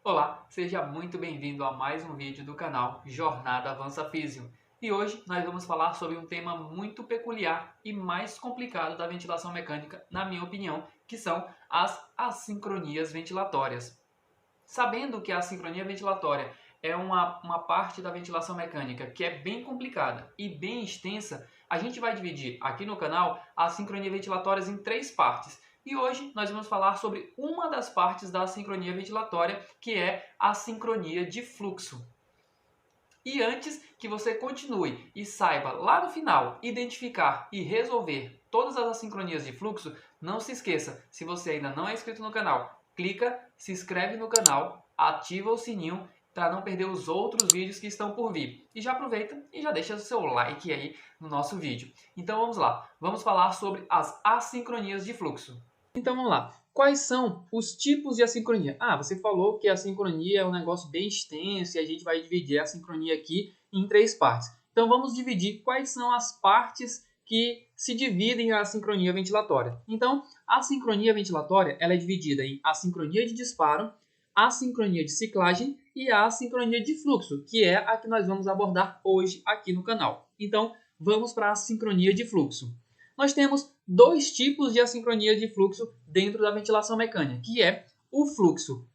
Olá, seja muito bem-vindo a mais um vídeo do canal Jornada Avança Físio. E hoje nós vamos falar sobre um tema muito peculiar e mais complicado da ventilação mecânica, na minha opinião, que são as assincronias ventilatórias. Sabendo que a sincronia ventilatória é uma parte da ventilação mecânica que é bem complicada e bem extensa, a gente vai dividir aqui no canal as sincronias ventilatórias em três partes. E hoje nós vamos falar sobre uma das partes da sincronia ventilatória, que é a sincronia de fluxo. E antes que você continue e saiba lá no final identificar e resolver todas as assincronias de fluxo, não se esqueça, se você ainda não é inscrito no canal, clica, se inscreve no canal, ativa o sininho para não perder os outros vídeos que estão por vir. E já aproveita e já deixa o seu like aí no nosso vídeo. Então vamos lá, vamos falar sobre as assincronias de fluxo. Então vamos lá. Quais são os tipos de assincronia? Você falou que a sincronia é um negócio bem extenso e a gente vai dividir a sincronia aqui em três partes. Então vamos dividir quais são as partes que se dividem a sincronia ventilatória. Então, a sincronia ventilatória ela é dividida em assincronia de disparo, assincronia de ciclagem e a assincronia de fluxo, que é a que nós vamos abordar hoje aqui no canal. Então, vamos para a sincronia de fluxo. Nós temos dois tipos de assincronia de fluxo dentro da ventilação mecânica, que é o fluxo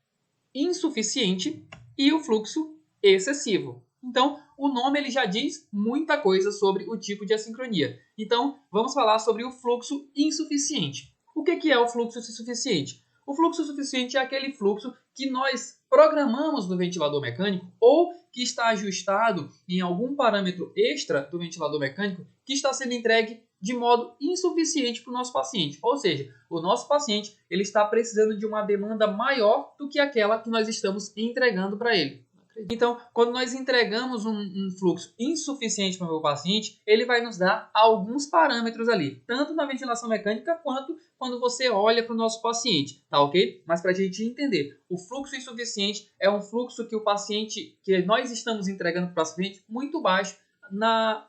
insuficiente e o fluxo excessivo. Então, o nome ele já diz muita coisa sobre o tipo de assincronia. Então, vamos falar sobre o fluxo insuficiente. O que é o fluxo insuficiente? O fluxo insuficiente é aquele fluxo que nós programamos no ventilador mecânico ou que está ajustado em algum parâmetro extra do ventilador mecânico que está sendo entregue de modo insuficiente para o nosso paciente. Ou seja, o nosso paciente ele está precisando de uma demanda maior do que aquela que nós estamos entregando para ele. Então, quando nós entregamos um fluxo insuficiente para o paciente, ele vai nos dar alguns parâmetros ali, tanto na ventilação mecânica quanto quando você olha para o nosso paciente, tá ok? Mas para a gente entender, o fluxo insuficiente é um fluxo que o paciente, que nós estamos entregando para o paciente muito baixo,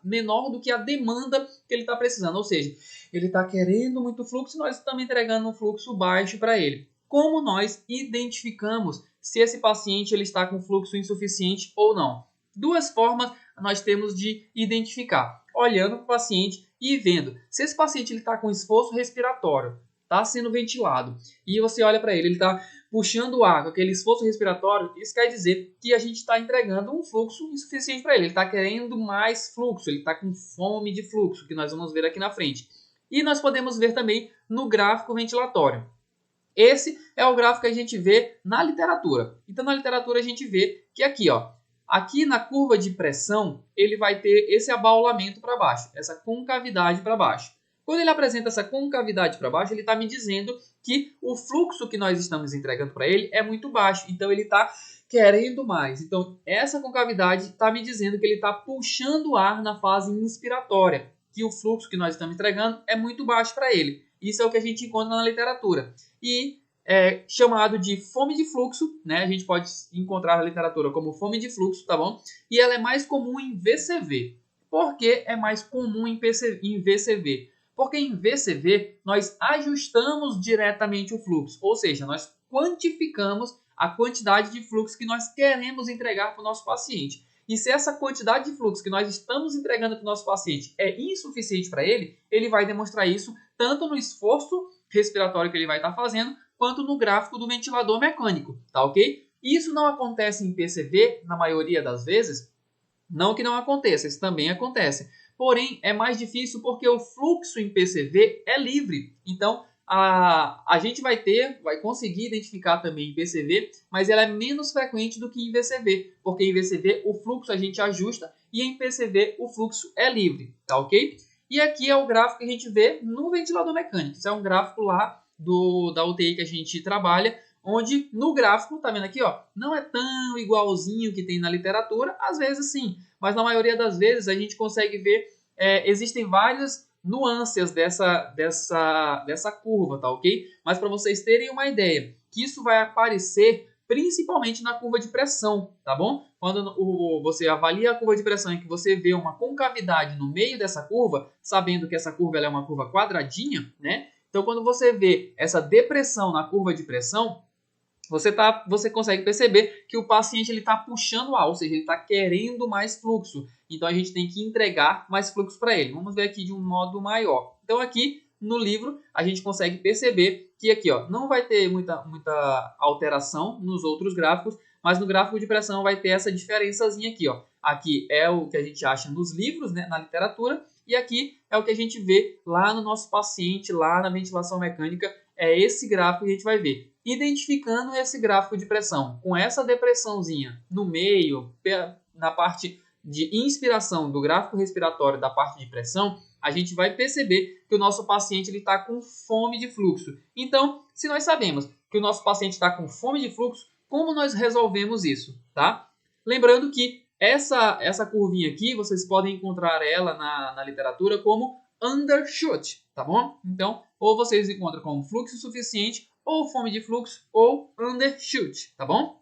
menor do que a demanda que ele está precisando, ou seja, ele está querendo muito fluxo e nós estamos entregando um fluxo baixo para ele. Como nós identificamos se esse paciente ele está com fluxo insuficiente ou não? Duas formas nós temos de identificar, olhando para o paciente e vendo se esse paciente está com esforço respiratório, está sendo ventilado, e você olha para ele está puxando o ar com aquele esforço respiratório, isso quer dizer que a gente está entregando um fluxo insuficiente para ele está querendo mais fluxo, ele está com fome de fluxo, que nós vamos ver aqui na frente. E nós podemos ver também no gráfico ventilatório. Esse é o gráfico que a gente vê na literatura. Então, na literatura, a gente vê que aqui, ó, aqui na curva de pressão, ele vai ter esse abaulamento para baixo, essa concavidade para baixo. Quando ele apresenta essa concavidade para baixo, ele está me dizendo que o fluxo que nós estamos entregando para ele é muito baixo. Então, ele está querendo mais. Então, essa concavidade está me dizendo que ele está puxando o ar na fase inspiratória, que o fluxo que nós estamos entregando é muito baixo para ele. Isso é o que a gente encontra na literatura. E é chamado de fome de fluxo, né? A gente pode encontrar na literatura como fome de fluxo, tá bom? E ela é mais comum em VCV. Por que é mais comum em VCV? Porque em VCV nós ajustamos diretamente o fluxo, ou seja, nós quantificamos a quantidade de fluxo que nós queremos entregar para o nosso paciente. E se essa quantidade de fluxo que nós estamos entregando para o nosso paciente é insuficiente para ele, ele vai demonstrar isso tanto no esforço respiratório que ele vai estar fazendo, quanto no gráfico do ventilador mecânico, tá ok? Isso não acontece em PCV, na maioria das vezes, não que não aconteça, isso também acontece. Porém, é mais difícil porque o fluxo em PCV é livre. Então, a gente vai conseguir identificar também em PCV, mas ela é menos frequente do que em VCV, porque em VCV o fluxo a gente ajusta e em PCV o fluxo é livre, tá ok? E aqui é o gráfico que a gente vê no ventilador mecânico. Isso é um gráfico lá da UTI que a gente trabalha, onde no gráfico, tá vendo aqui, ó, não é tão igualzinho que tem na literatura, às vezes sim, mas na maioria das vezes a gente consegue ver, existem várias nuances dessa curva, tá ok? Mas para vocês terem uma ideia, que isso vai aparecer principalmente na curva de pressão, tá bom? Quando você avalia a curva de pressão e que você vê uma concavidade no meio dessa curva, sabendo que essa curva ela é uma curva quadradinha, né? Então, quando você vê essa depressão na curva de pressão, você consegue perceber que o paciente está puxando ar, ou seja, ele está querendo mais fluxo. Então, a gente tem que entregar mais fluxo para ele. Vamos ver aqui de um modo maior. Então, aqui no livro, a gente consegue perceber que aqui não vai ter muita alteração nos outros gráficos, mas no gráfico de pressão vai ter essa diferençazinha aqui. Aqui é o que a gente acha nos livros, né, na literatura, e aqui é o que a gente vê lá no nosso paciente, lá na ventilação mecânica. É esse gráfico que a gente vai ver. Identificando esse gráfico de pressão com essa depressãozinha no meio, na parte de inspiração do gráfico respiratório da parte de pressão, a gente vai perceber que o nosso paciente está com fome de fluxo. Então, se nós sabemos que o nosso paciente está com fome de fluxo, como nós resolvemos isso, tá? Lembrando que essa curvinha aqui, vocês podem encontrar ela na literatura como undershoot, tá bom? Então, ou vocês encontram como fluxo suficiente, ou fome de fluxo, ou undershoot, tá bom?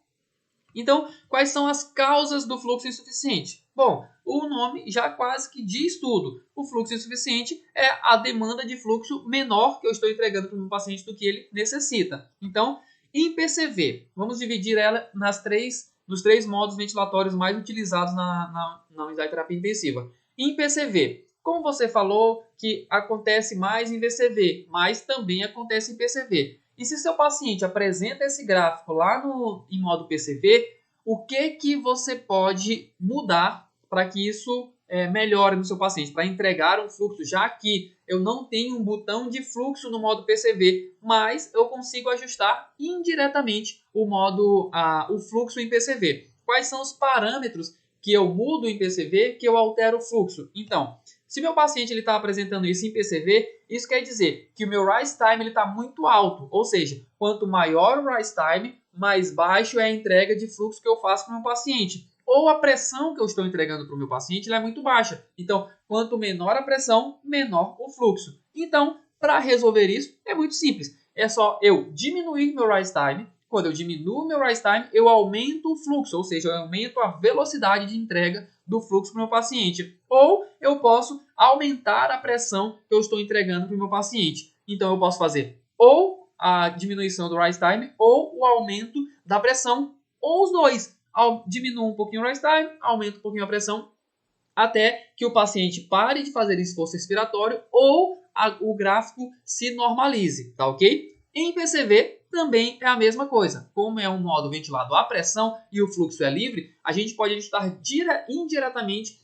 Então, quais são as causas do fluxo insuficiente? Bom, o nome já quase que diz tudo. O fluxo insuficiente é a demanda de fluxo menor que eu estou entregando para o meu paciente do que ele necessita. Então, em PCV, vamos dividir ela nos três modos ventilatórios mais utilizados na unidade de terapia intensiva. Em PCV, como você falou que acontece mais em VCV, mas também acontece em PCV. E se seu paciente apresenta esse gráfico lá em modo PCV, o que você pode mudar para que isso melhore no seu paciente, para entregar um fluxo, já que eu não tenho um botão de fluxo no modo PCV, mas eu consigo ajustar indiretamente o fluxo em PCV. Quais são os parâmetros que eu mudo em PCV que eu altero o fluxo? Então, se meu paciente está apresentando isso em PCV, isso quer dizer que o meu rise time está muito alto. Ou seja, quanto maior o rise time, mais baixo é a entrega de fluxo que eu faço para o meu paciente. Ou a pressão que eu estou entregando para o meu paciente é muito baixa. Então, quanto menor a pressão, menor o fluxo. Então, para resolver isso, é muito simples. É só eu diminuir meu rise time. Quando eu diminuo meu rise time, eu aumento o fluxo, ou seja, eu aumento a velocidade de entrega do fluxo para o meu paciente. Ou eu posso aumentar a pressão que eu estou entregando para o meu paciente. Então, eu posso fazer ou a diminuição do rise time ou o aumento da pressão, ou os dois. Diminuo um pouquinho o rise time, aumento um pouquinho a pressão, até que o paciente pare de fazer esforço respiratório ou o gráfico se normalize, tá ok? Em PCV também é a mesma coisa. Como é um modo ventilado à pressão e o fluxo é livre, a gente pode ajustar indiretamente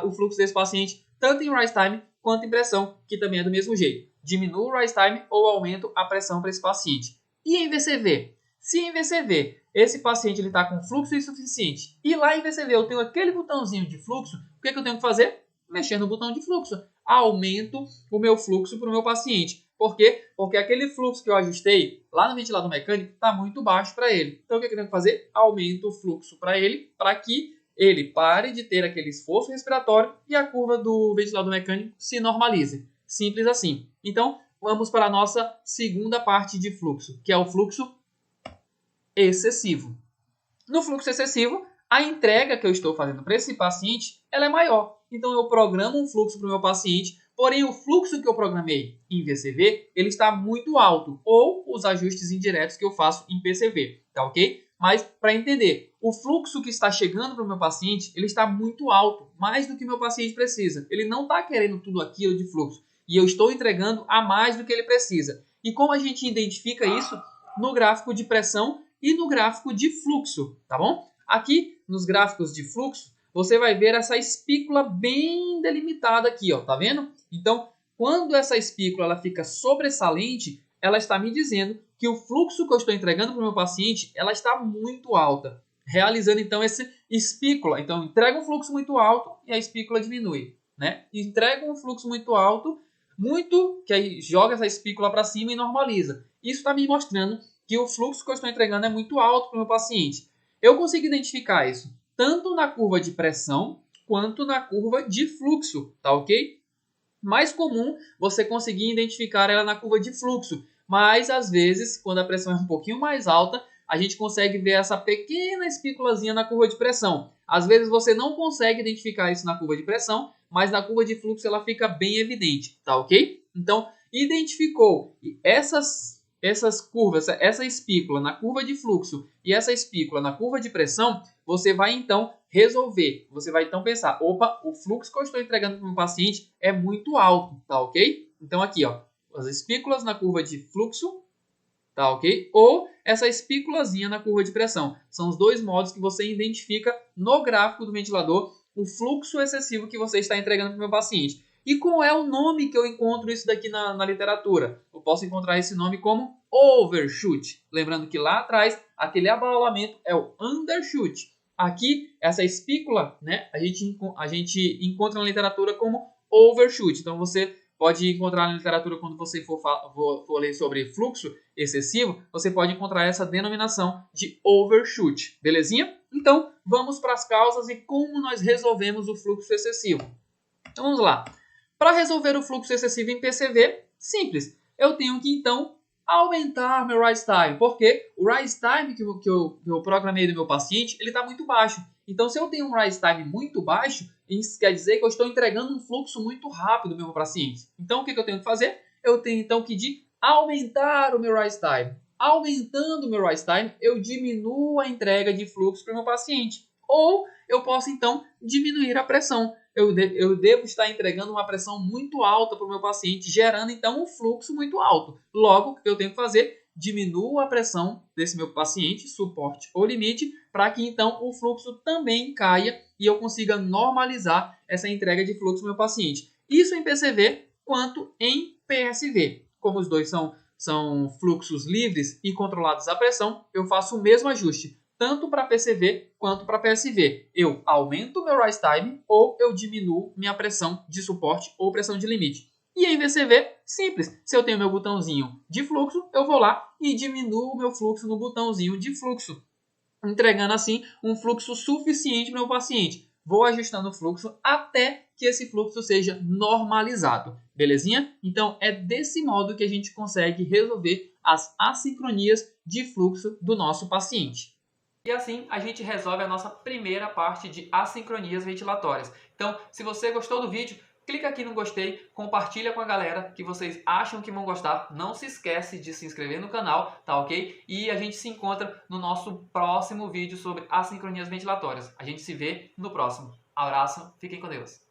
o fluxo desse paciente, tanto em rise time quanto em pressão, que também é do mesmo jeito. Diminuo o rise time ou aumento a pressão para esse paciente. E em VCV? Se em VCV esse paciente está com fluxo insuficiente e lá em VCV eu tenho aquele botãozinho de fluxo, o que eu tenho que fazer? Mexer no botão de fluxo. Aumento o meu fluxo para o meu paciente. Por quê? Porque aquele fluxo que eu ajustei lá no ventilador mecânico está muito baixo para ele. Então o que eu tenho que fazer? Aumento o fluxo para ele, para que ele pare de ter aquele esforço respiratório e a curva do ventilador mecânico se normalize. Simples assim. Então, vamos para a nossa segunda parte de fluxo, que é o fluxo excessivo. No fluxo excessivo, a entrega que eu estou fazendo para esse paciente ela é maior. Então, eu programo um fluxo para o meu paciente, porém o fluxo que eu programei em VCV ele está muito alto, ou os ajustes indiretos que eu faço em PCV, tá ok? Mas, para entender, o fluxo que está chegando para o meu paciente ele está muito alto, mais do que o meu paciente precisa. Ele não está querendo tudo aquilo de fluxo, e eu estou entregando a mais do que ele precisa. E como a gente identifica isso? No gráfico de pressão e no gráfico de fluxo, tá bom? Aqui, nos gráficos de fluxo, você vai ver essa espícula bem delimitada aqui, ó, tá vendo? Então, quando essa espícula ela fica sobressalente, ela está me dizendo que o fluxo que eu estou entregando para o meu paciente, ela está muito alta, realizando então essa espícula. Então, entrega um fluxo muito alto e a espícula diminui, né? Entrega um fluxo muito alto, que aí joga essa espícula para cima e normaliza. Isso está me mostrando que o fluxo que eu estou entregando é muito alto para o meu paciente. Eu consigo identificar isso tanto na curva de pressão quanto na curva de fluxo, tá ok? Mais comum você conseguir identificar ela na curva de fluxo, mas às vezes, quando a pressão é um pouquinho mais alta, a gente consegue ver essa pequena espículazinha na curva de pressão. Às vezes você não consegue identificar isso na curva de pressão, mas na curva de fluxo ela fica bem evidente, tá ok? Então, identificou essas curvas, essa espícula na curva de fluxo e essa espícula na curva de pressão, você vai então resolver. Você vai então pensar, opa, o fluxo que eu estou entregando para o meu paciente é muito alto, tá ok? Então aqui, ó, as espículas na curva de fluxo, tá ok? Ou essa espículazinha na curva de pressão. São os dois modos que você identifica no gráfico do ventilador o fluxo excessivo que você está entregando para o meu paciente. E qual é o nome que eu encontro isso daqui na literatura? Eu posso encontrar esse nome como overshoot. Lembrando que lá atrás, aquele abaulamento é o undershoot. Aqui, essa espícula, né, a gente encontra na literatura como overshoot. Então, você pode encontrar na literatura, quando você for ler sobre fluxo excessivo, você pode encontrar essa denominação de overshoot. Belezinha? Então, vamos para as causas e como nós resolvemos o fluxo excessivo. Então, vamos lá. Para resolver o fluxo excessivo em PCV, simples. Eu tenho que, então, aumentar meu rise time, porque o rise time que eu programei do meu paciente, ele está muito baixo. Então, se eu tenho um rise time muito baixo, isso quer dizer que eu estou entregando um fluxo muito rápido do meu paciente. Então, o que eu tenho que fazer? Eu tenho, então, que aumentar o meu rise time. Aumentando o meu rise time, eu diminuo a entrega de fluxo para o meu paciente. Ou eu posso, então, diminuir a pressão. Eu devo estar entregando uma pressão muito alta para o meu paciente, gerando, então, um fluxo muito alto. Logo, o que eu tenho que fazer? Diminuo a pressão desse meu paciente, suporte ou limite, para que, então, o fluxo também caia e eu consiga normalizar essa entrega de fluxo para o meu paciente. Isso em PCV quanto em PSV. Como os dois são fluxos livres e controlados à pressão, eu faço o mesmo ajuste, tanto para PCV quanto para PSV. Eu aumento o meu rise time ou eu diminuo minha pressão de suporte ou pressão de limite. E em VCV, simples. Se eu tenho meu botãozinho de fluxo, eu vou lá e diminuo o meu fluxo no botãozinho de fluxo, entregando assim um fluxo suficiente para o meu paciente. Vou ajustando o fluxo até que esse fluxo seja normalizado. Belezinha? Então é desse modo que a gente consegue resolver as assincronias de fluxo do nosso paciente. E assim a gente resolve a nossa primeira parte de assincronias ventilatórias. Então, se você gostou do vídeo, clica aqui no gostei, compartilha com a galera que vocês acham que vão gostar. Não se esquece de se inscrever no canal, tá ok? E a gente se encontra no nosso próximo vídeo sobre assincronias ventilatórias. A gente se vê no próximo. Abraço, fiquem com Deus.